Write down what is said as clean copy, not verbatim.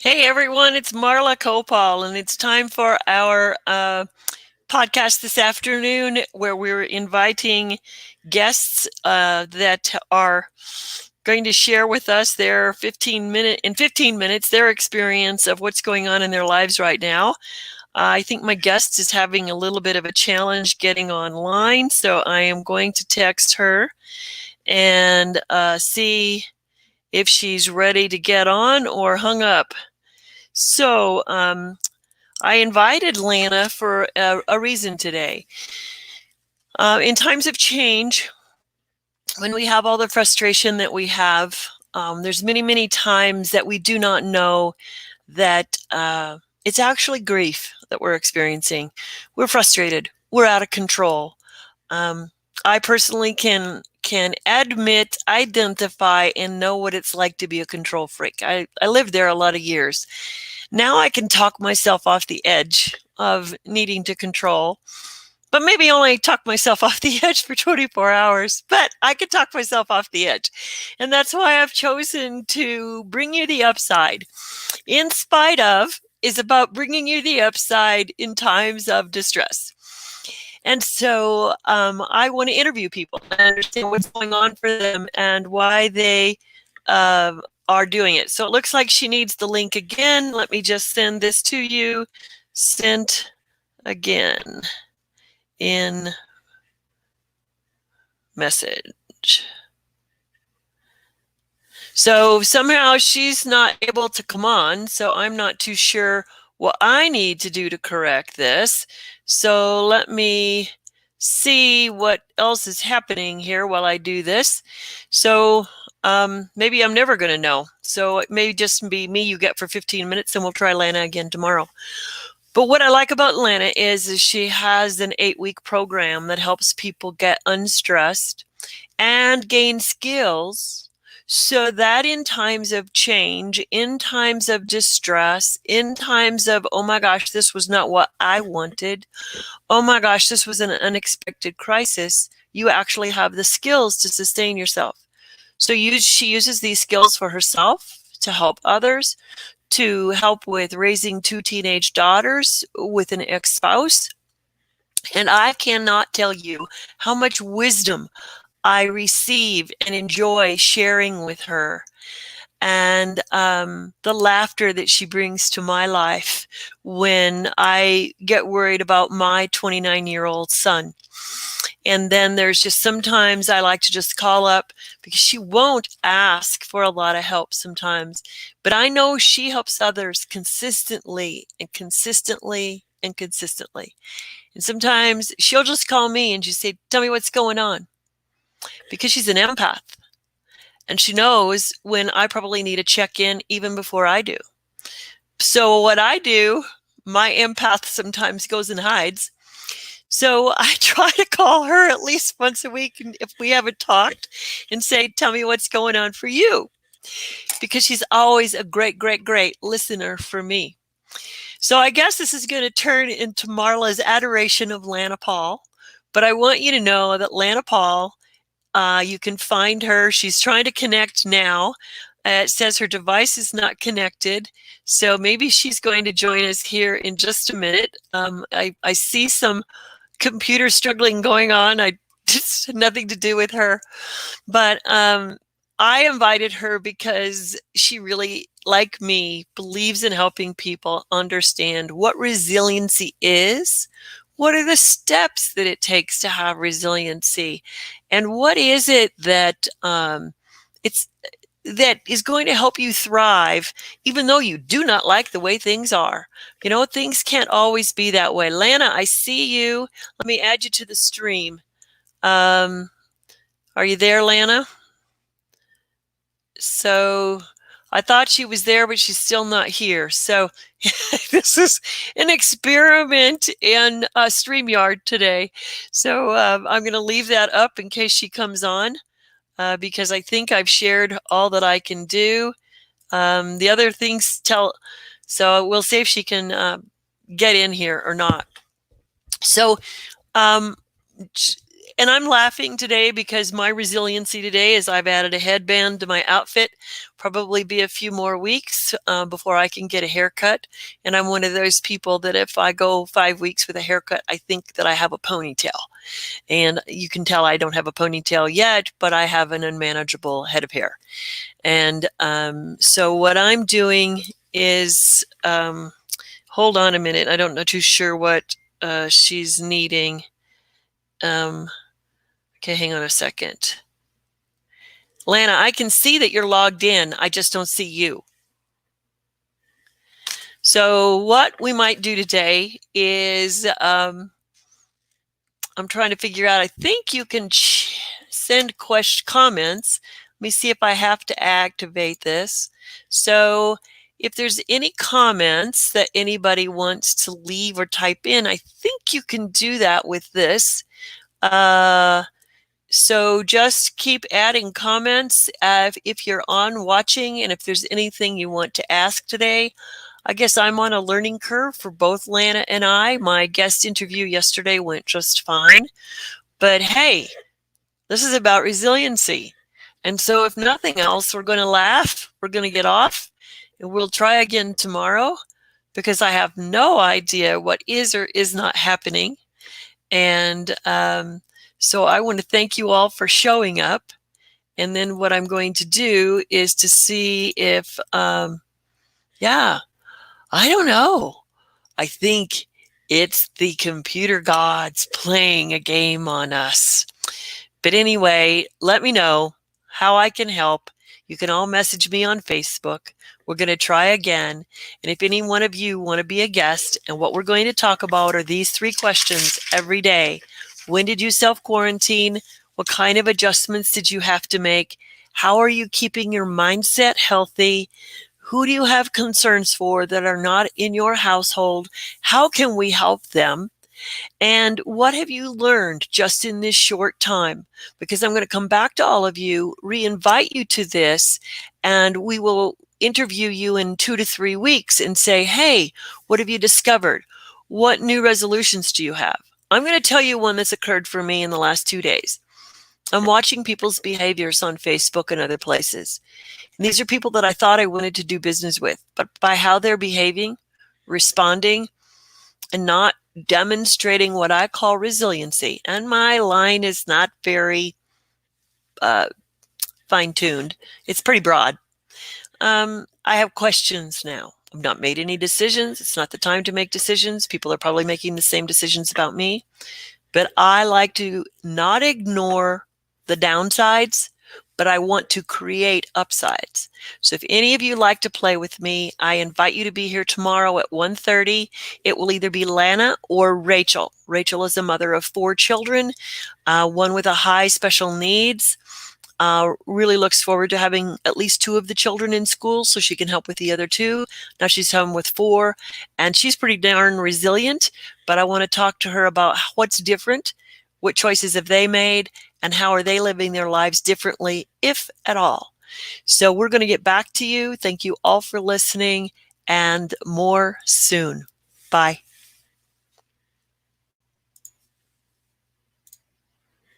Hey everyone, it's Marla Copal, and it's time for our podcast this afternoon where we're inviting guests that are going to share with us their 15 minutes their experience of what's going on in their lives right now. I think my guest is having a little bit of a challenge getting online, so I am going to text her and see if she's ready to get on or hung up. So, I invited Lana for a reason today. In times of change, when we have all the frustration that we have, there's many, many times that we do not know that it's actually grief that we're experiencing. We're frustrated. We're out of control. Um, I personally can admit, identify, and know what it's like to be a control freak. I lived there a lot of years. Now I can talk myself off the edge of needing to control, but maybe only talk myself off the edge for 24 hours, but I can talk myself off the edge. And that's why I've chosen to bring you the upside. In spite of is about bringing you the upside in times of distress. And so I want to interview people and understand what's going on for them and why they uh, are doing it. So it looks like she needs the link again. Let me just send this to you. Sent again in message. So somehow she's not able to come on, so I'm not too sure what I need to do to correct this. So let me see what else is happening here while I do this. So maybe I'm never going to know. So it may just be me you get for 15 minutes, and we'll try Lana again tomorrow. But what I like about Lana is she has an 8-week program that helps people get unstressed and gain skills so that in times of change, in times of distress, in times of, oh my gosh, this was not what I wanted, oh my gosh, this was an unexpected crisis, you actually have the skills to sustain yourself. So she uses these skills for herself, to help others, to help with raising 2 teenage daughters with an ex-spouse. And I cannot tell you how much wisdom I receive and enjoy sharing with her, and the laughter that she brings to my life when I get worried about my 29-year-old son. And then there's just sometimes I like to just call up because she won't ask for a lot of help sometimes, but I know she helps others consistently and consistently and consistently. And sometimes she'll just call me and just say, tell me what's going on, because she's an empath. And she knows when I probably need a check-in even before I do. So what I do, my empath sometimes goes and hides. So I try to call her at least once a week if we haven't talked and say, tell me what's going on for you. Because she's always a great, great, great listener for me. So I guess this is going to turn into Marla's adoration of Lana Paul. But I want you to know that Lana Paul, you can find her. She's trying to connect now. It says her device is not connected. So maybe she's going to join us here in just a minute. I see some computer struggling going on. It's nothing to do with her. But I invited her because she really, like me, believes in helping people understand what resiliency is. What are the steps that it takes to have resiliency? And what is it that that is going to help you thrive, even though you do not like the way things are? You know, things can't always be that way. Lana, I see you. Let me add you to the stream. Are you there, Lana? So I thought she was there, but she's still not here. So this is an experiment in StreamYard today. So I'm going to leave that up in case she comes on, because I think I've shared all that I can do. The other things so we'll see if she can get in here or not. So um, And I'm laughing today because my resiliency today is I've added a headband to my outfit. Probably be a few more weeks before I can get a haircut. And I'm one of those people that if I go 5 weeks with a haircut, I think that I have a ponytail. And you can tell I don't have a ponytail yet, but I have an unmanageable head of hair. And so what I'm doing is, hold on a minute. I don't know too sure what she's needing. Okay, hang on a second. Lana, I can see that you're logged in. I just don't see you. So what we might do today is I'm trying to figure out, I think you can send comments. Let me see if I have to activate this. So if there's any comments that anybody wants to leave or type in, I think you can do that with this. So just keep adding comments if you're on watching, and if there's anything you want to ask today. I guess I'm on a learning curve for both Lana and I. My guest interview yesterday went just fine. But hey, this is about resiliency. And so if nothing else, we're going to laugh, we're going to get off, and we'll try again tomorrow because I have no idea what is or is not happening. And so I want to thank you all for showing up. And then what I'm going to do is to see if, yeah, I don't know. I think it's the computer gods playing a game on us. But anyway, let me know how I can help. You can all message me on Facebook. We're going to try again. And if any one of you want to be a guest, and what we're going to talk about are these 3 questions every day. When did you self-quarantine? What kind of adjustments did you have to make? How are you keeping your mindset healthy? Who do you have concerns for that are not in your household? How can we help them? And what have you learned just in this short time? Because I'm going to come back to all of you, re-invite you to this, and we will interview you in 2 to 3 weeks and say, hey, what have you discovered? What new resolutions do you have? I'm going to tell you one that's occurred for me in the last 2 days. I'm watching people's behaviors on Facebook and other places. And these are people that I thought I wanted to do business with, but by how they're behaving, responding, and not demonstrating what I call resiliency. And my line is not very fine-tuned. It's pretty broad. I have questions now. I've not made any decisions. It's not the time to make decisions. People are probably making the same decisions about me. But I like to not ignore the downsides, but I want to create upsides. So if any of you like to play with me, I invite you to be here tomorrow at 1:30. It will either be Lana or Rachel. Rachel is a mother of 4 children, one with a high special needs. Really looks forward to having at least 2 of the children in school so she can help with the other 2. Now she's home with 4, and she's pretty darn resilient, but I want to talk to her about what's different, what choices have they made, and how are they living their lives differently, if at all. So we're going to get back to you. Thank you all for listening, and more soon. Bye.